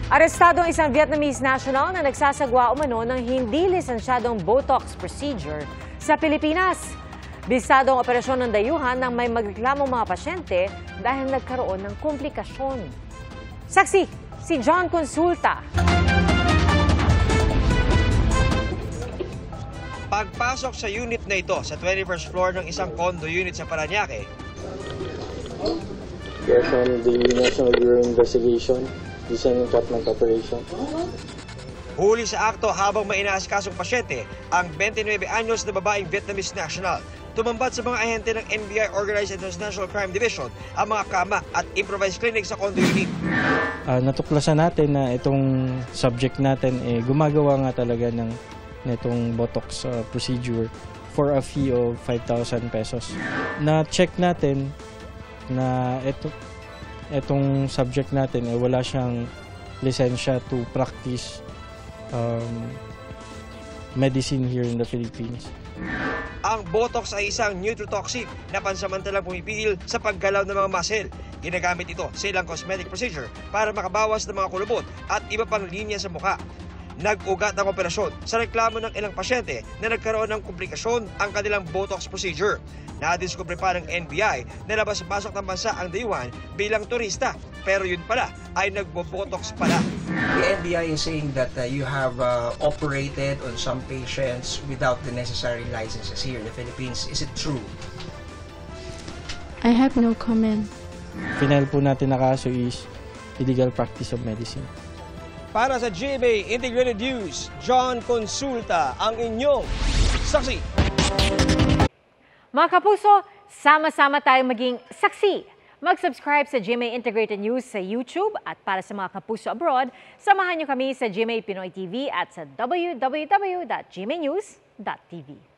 Arestado ang isang Vietnamese national na nagsasagwa umano ng hindi lisensyadong Botox procedure sa Pilipinas. Bisado ang operasyon ng dayuhan nang may magreklamong mga pasyente dahil nagkaroon ng komplikasyon. Saksi, si John Consulta. Pagpasok sa unit na ito sa 21st floor ng isang condo unit sa Parañaque, We are from the National Bureau of Investigation, Design and Entrapment Operation. huli sa akto habang may inaasikasong pasyente ang 29 anyos na babaeng Vietnamese national. Tumambad sa mga ahente ng NBI Organized International Crime Division ang mga kama at improvised clinic sa condo unit. Natuklasan natin na itong subject natin gumagawa nga talaga ng nitong Botox procedure for a fee of 5,000 pesos. Na-check natin na itong subject natin wala siyang lisensya to practice medicine here in the Philippines. Ang Botox ay isang neurotoxin na pansamantalang pumipigil sa paggalaw ng mga muscle. Ginagamit ito sa ilang cosmetic procedure para makabawas ng mga kulubot at iba pang linya sa mukha. Nag-ugat ang operasyon sa reklamo ng ilang pasyente na nagkaroon ng komplikasyon ang kanilang Botox procedure. Nadiskubre pa ng NBI na labas-pasok ng bansa ang dayuhan bilang turista, pero yun pala ay nagbo-Botox pala. The NBI is saying that you have operated on some patients without the necessary licenses here in the Philippines. Is it true? I have no comment. Final po natin na kaso is illegal practice of medicine. Para sa GMA Integrated News, John Consulta ang inyong saksi. Mga kapuso, sama-sama tayong maging saksi. Mag-subscribe sa GMA Integrated News sa YouTube at para sa mga kapuso abroad, samahan niyo kami sa GMA Pinoy TV at sa www.gmanews.tv.